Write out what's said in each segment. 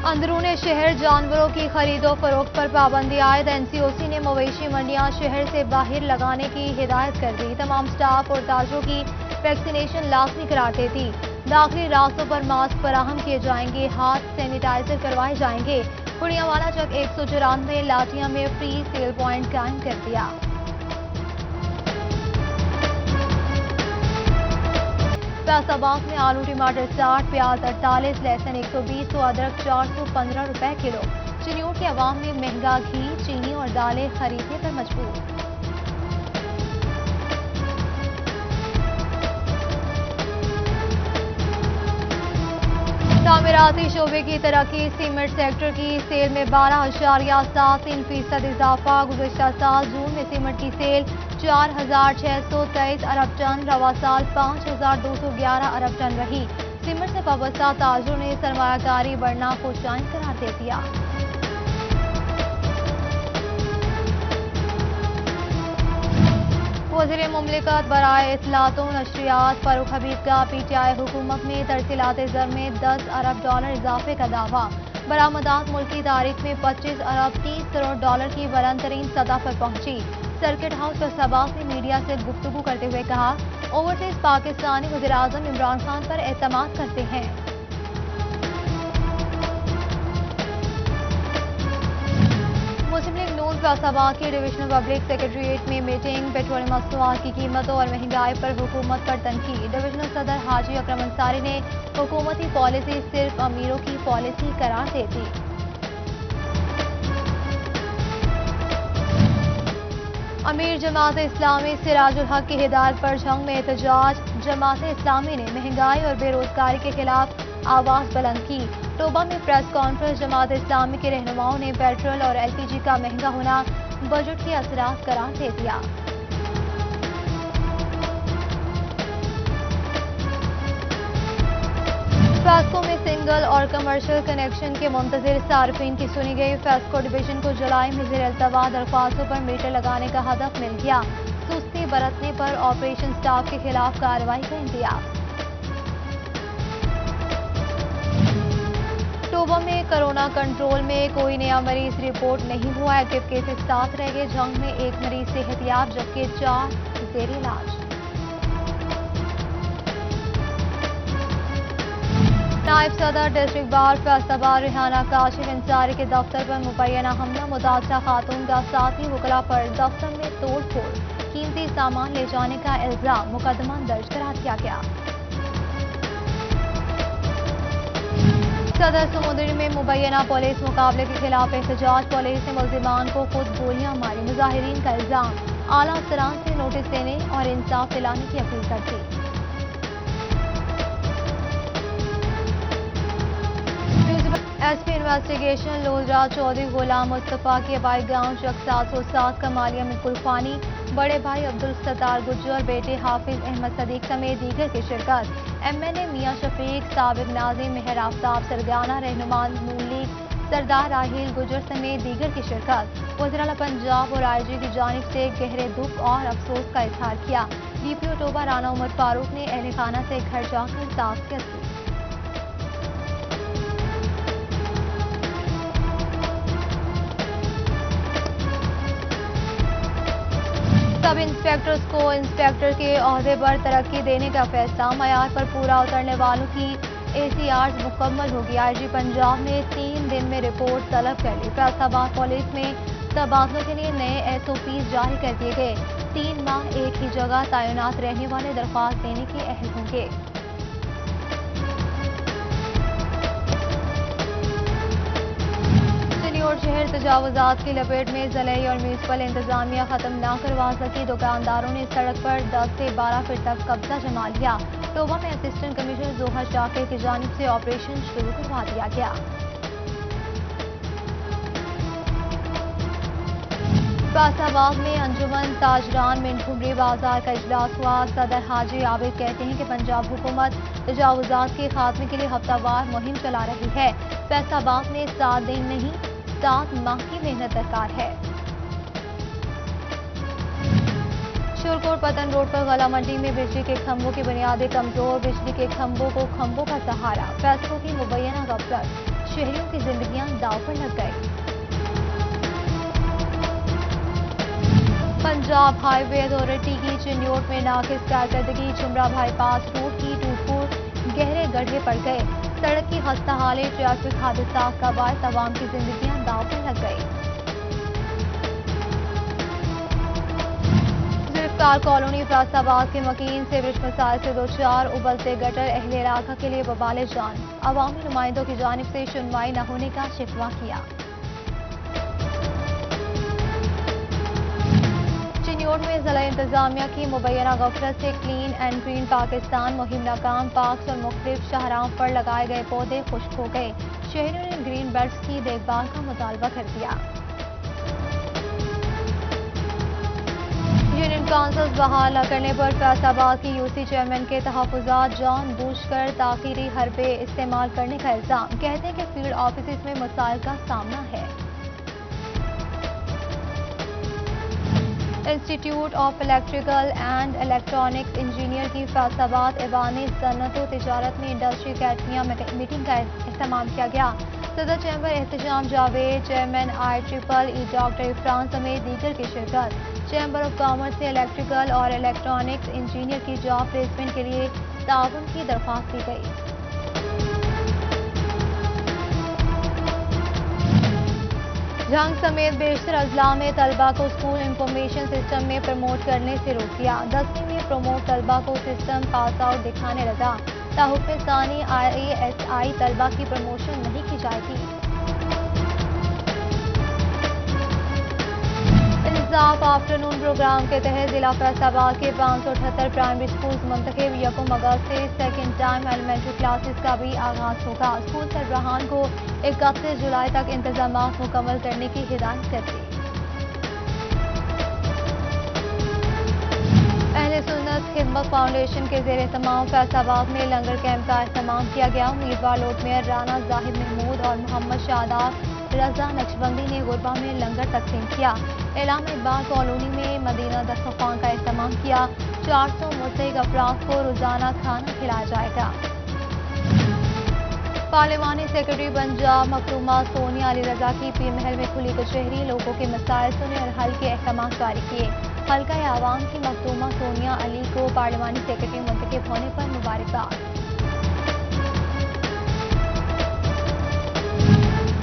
अंदरून शहर जानवरों की खरीदो फरोख्त पर पाबंदी आयद। एनसीओसी ने मवेशी मंडियां शहर से बाहर लगाने की हिदायत कर दी। तमाम स्टाफ और ताजरों की वैक्सीनेशन लाजमी करार दे दी। दाखिली रास्तों पर मास्क फराहम किए जाएंगे, हाथ सैनिटाइजर करवाए जाएंगे। पुड़ियावाला चक 194 लाटिया में फ्री सेल पॉइंट कायम कर दिया। फैसलाबाद में आलू टमाटर 60, प्याज 48, लहसुन 120 तो अदरक 415 रुपए किलो। चिन्यूट के अवाम में महंगा घी, चीनी और दालें खरीदने पर मजबूर। तामीराती शोबे की तरक्की। सीमेंट सेक्टर की सेल में 12.73% इजाफा। गुज़श्ता साल जून में सीमेंट की सेल 4,623 अरब टन, रवा साल 5,211 अरब टन रही। सीमेंट से वाबस्ता ताजरों ने सरमायाकारी बढ़ना को जायज़ करार दे दिया। वज़ीर मुमलिकत बराए इत्तलात व नशरियात फारूक हबीब का पीटीआई हुकूमत में तरसीलात ज़र में 10 अरब डॉलर इजाफे का दावा। बरामदात मुल्क की तारीख में 25 अरब 30 करोड़ डॉलर की बुलंद तरीन सतह पर पहुंची। सर्किट हाउस फैसलाबाद में मीडिया से गुफ्तगू करते हुए कहा, ओवरसीज पाकिस्तानी वज़ीर आज़म इमरान खान पर एतमाद करते हैं। मुस्लिम लीग नून फैसलाबाद के डिविजनल पब्लिक सेक्रेटरीट में मीटिंग। पेट्रोलियम मसनूआत की कीमतों और महंगाई पर हुकूमत पर तनकीद। डिविजनल सदर हाजी अकरम अंसारी ने हुकूमती पॉलिसी सिर्फ अमीरों की पॉलिसी करार दे दी। अमीर जमात इस्लामी सिराजुल हक की हिदायत पर जंग में एहतजाज। जमात इस्लामी ने महंगाई और बेरोजगारी के खिलाफ आवाज बुलंद की। टोबा में प्रेस कॉन्फ्रेंस। जमात इस्लामी के रहनुमाओं ने पेट्रोल और एलपीजी का महंगा होना बजट के असरात करार दे दिया। फेस्को में सिंगल और कमर्शियल कनेक्शन के मुंतजिर सार्फिन की सुनी गई। फेस्को डिवीजन को जुलाई में ज़ेर अल्तवा दरख्वास्तों पर मीटर लगाने का हदफ मिल गया। सुस्ती बरतने पर ऑपरेशन स्टाफ के खिलाफ कार्रवाई का इंतजाम। टोबा में कोरोना कंट्रोल में कोई नया मरीज रिपोर्ट नहीं हुआ। एक्टिव केसेस 7 रह गए। जंग में 1 मरीज सेहतियाब जबकि 4 ज़ेर इलाज। नायब सदर डिस्ट्रिक्ट बार फैसलाबाद रेहाना काशिफ अंसारी के दफ्तर पर मुबैना हमला। मुतासरा खातून का साथी वकला पर दफ्तर में तोड़ फोड़, कीमती सामान ले जाने का इल्जाम। मुकदमा दर्ज करा दिया गया। सदर समुद्री में मुबैना पुलिस मुकाबले के खिलाफ एहतजाज। पुलिस ने मुल्जिमान को खुद गोलियां मारी। मुजाहिरीन का इल्जाम आला अफसरान से नोटिस देने और इंसाफ दिलाने की अपील कर दी। एसपी इन्वेस्टिगेशन लोलराज चौधरी गुलाम मुस्तफा के भाई गांव चक 707 का मालिया में कुल्फानी। बड़े भाई अब्दुल सत्तार गुज्जर, बेटे हाफिज अहमद सदीक समेत दीगर की शिरकत। एमएनए मियां शफीक, साबिक नाज़िम मेहर आफ्ताब सरगाना, रहनुमा नून लीग सरदार राहील गुज्जर समेत दीगर की शिरकत। वज़ीर आला पंजाब और आईजी की जानिब से गहरे दुख और अफसोस का इजहार किया। डीपीओ टोबा राना उमर फारूक ने अहल खाना से घर जाकर ताज़ियत की। सब इंस्पेक्टर्स को इंस्पेक्टर के ओहदे पर तरक्की देने का फैसला। मयार पर पूरा उतरने वालों की ACRs मुकम्मल होगी। आईजी पंजाब ने 3 दिन में रिपोर्ट तलब कर ली। फैसलाबाद पुलिस में तबादलों के लिए नए SOPs जारी कर दिए गए। 3 माह एक ही जगह तैनात रहने वाले दरख्वास्त देने के अहल होंगे। और शहर तजावुजात की लपेट में ज़लई और म्यूनसिपल इंतजामिया खत्म न करवा सकी। दुकानदारों ने सड़क पर 10 से 12 फीट तक कब्जा जमा लिया। टोबा में असिस्टेंट कमिश्नर जोहर शाकिर की जानिब से ऑपरेशन शुरू करवा दिया गया। फैसलाबाद में अंजुमन ताजरान मिनखुमरी बाजार का इजलास हुआ। सदर हाजी आबिद कहते हैं कि पंजाब हुकूमत तजावुजात के खात्मे के लिए हफ्तावार मुहिम चला रही है। फैसलाबाद में 7 दिन नहीं 7 माह की मेहनत दरकार है। शोरकोट पतन रोड पर गला मंडी में बिजली के खंभों की बुनियादें कमजोर। बिजली के खंभों को खंभों का सहारा। फैसलों की मुबैना गफलत। शहरियों की जिंदगियां दांव पर लग गई। पंजाब हाईवे अथॉरिटी की चिन्योट में नाकिस कारकर्दगी, चुमरा बाईपास रोड की टूट-फूट गहरे गड्ढे पड़ गए। सड़क की खस्ताहाली ट्रैफिक हादसा का बायस आवाम की जिंदगियां दांव पर लग गई। कार कॉलोनी फैसलाबाद के मकीन सीवरेज मसाइल से दो चार उबलते गटर अहले इलाका के लिए वबाले जान। अवामी नुमाइंदों की जानिब से सुनवाई न होने का शिकवा किया। चिन्योट में जिला इंतजामिया की मुबैना गफलत से क्लीन एंड ग्रीन पाकिस्तान मुहिम नाकाम। पार्क्स और मुख्तलिफ शाहराहों पर लगाए गए पौधे खुश्क हो गए। शहरियों ने ग्रीन बेल्ट्स की देखभाल का मुतालबा कर दिया। यूनियन काउंसिल बहाल न करने पर फैसलाबाद की यूसी चेयरमैन के तहफुजात, जानबूझकर ताखीरी हरबे इस्तेमाल करने का इल्जाम। कहते हैं कि फील्ड ऑफिस में मसाइल का सामना है। Institute of electrical and electronics engineer की फैसलाबाद ऐवान सनअत व तिजारत में इंडस्ट्री अकेडमिया मीटिंग का एहतमाम किया गया। सदर chamber Ehtesham Javed, chairman IEEE doctor Irfan समेत दीगर की शिरकत। चैम्बर ऑफ कॉमर्स से इलेक्ट्रिकल और इलेक्ट्रॉनिक्स इंजीनियर की जॉब प्लेसमेंट के लिए ताउन की दरख्वास्त दी गई। जंग समेत बेशतर अजला में तलबा को स्कूल इंफॉर्मेशन सिस्टम में प्रमोट करने से रोक दिया। 10वीं में प्रमोट तलबा को सिस्टम पास आउट दिखाने लगा। ताहुफ़े सानी IASI तलबा की प्रमोशन नहीं की जाएगी। इंसाफ आफ्टरनून प्रोग्राम के तहत जिला फैसलाबाद के 578 प्राइमरी स्कूल्स मुंतखब। 1 अगस्त से सेकेंड टाइम एलिमेंट्री क्लासेस का भी आगाज होगा। स्कूल सरबराहान को 31 जुलाई तक इंतजामात मुकम्मल करने की हिदायत कर दी। अहले सुन्नत खिदमत फाउंडेशन के ज़ेर एहतमाम फैसलाबाद में लंगर कैंप का एहतमाम किया गया। उम्मीदवार लॉर्ड मेयर राना जाहिद महमूद और मोहम्मद शादाब रजा नक्शबंदी ने गुरबा में लंगर तकसीम किया। इलामा इकबाल कॉलोनी में मदीना दस्तरखान का एहतमाम किया। 400 मुस्तहिक अफराद को रोजाना खाना खिलाया जाएगा। पार्लिमानी सेक्रेटरी पंजाब मखदूमा सोनिया अली रजा की पीर महल में खुली कचहरी। लोगों के मसाइल सुने और हल के अहकाम जारी किए। हल्का आवाम की मखदूमा सोनिया अली को पार्लिमानी सेक्रेटरी मुंतखब होने पर मुबारकबाद।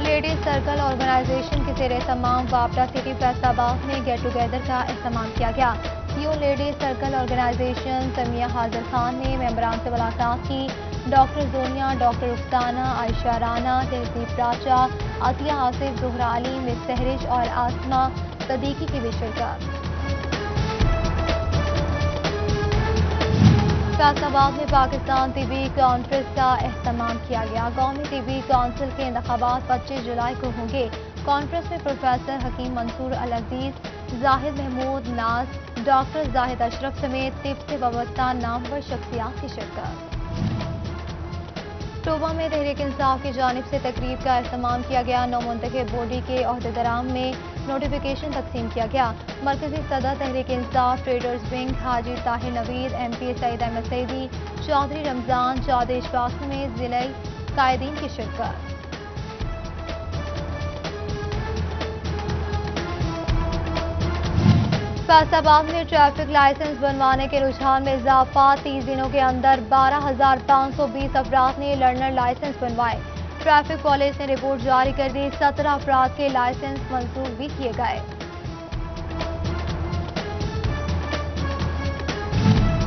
लेडीज सर्कल ऑर्गेनाइजेशन के ज़ेर एहतमाम वापडा सिटी फैसलाबाद में गेट टुगेदर का एहतमाम किया गया। CO ladies circle organisation Samia Hazir Khan ने मेंबरान से मुलाकात की। Doctor Zonia, doctor Rukhsana, Ayesha Rana, Tehzeeb Raja, Atiya Asif, Zuhra Ali, miss Sehrish और आसमा सदीकी की भी शिरकत। फैसलाबाद में पाकिस्तान तिबी कॉन्फ्रेंस का एहतमाम किया गया। कौमी तिबी काउंसिल के इंतखाबात 25 जुलाई को होंगे। कॉन्फ्रेंस में प्रोफेसर हकीम मंसूर अल अजीज, जाहिद महमूद नाज, डॉक्टर जाहिद अशरफ समेत तिब से वाबस्ता नामवर शख्सियात की शिरकत। टोबा में तहरीक इंसाफ की जानिब से तकरीब का एहतमाम किया गया। नौमुंतखब बॉडी के ओहदेदारान में नोटिफिकेशन तकसीम किया गया। मरकजी सदर तहरीक इंसाफ ट्रेडर्स विंग हाजी ताहिर नवीद, MP सईद अहमद सईदी, चौधरी रमजान, चौधरी इशफाक समेत जिलाई कायदीन की शिरकत। फैसलाबाद में ट्रैफिक लाइसेंस बनवाने के रुझान में इजाफा। 30 दिनों के अंदर 12,520 अफराद ने लर्नर लाइसेंस बनवाए। ट्रैफिक पुलिस ने रिपोर्ट जारी कर दी। 17 अफराद के लाइसेंस मंजूर भी किए गए।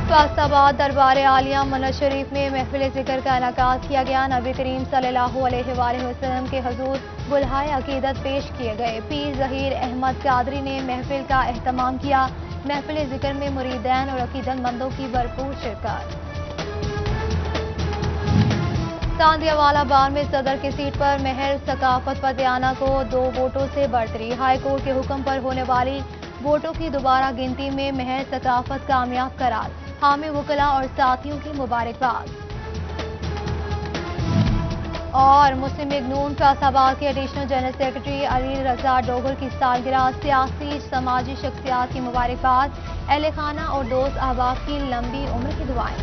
फैसलाबाद दरबार आलिया मन्नत शरीफ में महफिल ज़िक्र का इनेकाद किया गया। नबी करीम सल्लल्लाहु अलैहि वसल्लम के हुजूर बुलहाए अकीदत पेश किए गए। पीर ज़हीर अहमद कादरी ने महफिल का एहतमाम किया। महफिल ज़िक्र में मुरीदैन और अकीदतमंदों की भरपूर शिरकत। तांदियावाला बार में सदर की सीट पर महर सकाफत पटियाला को 2 वोटों से बढ़तरी। हाई कोर्ट के हुक्म पर होने वाली वोटों की दोबारा गिनती में महर सकाफत कामयाब करार। हामी वकला और साथियों की मुबारकबाद। और मुस्लिम लीग नून फैसलाबाद के एडिशनल जनरल सेक्रेटरी अली रजा डोगर की सालगिरह। सियासी समाजी शख्सियात की मुबारकबाद। अहले खाना और दोस्त अहबाब की लंबी उम्र की दुआएं।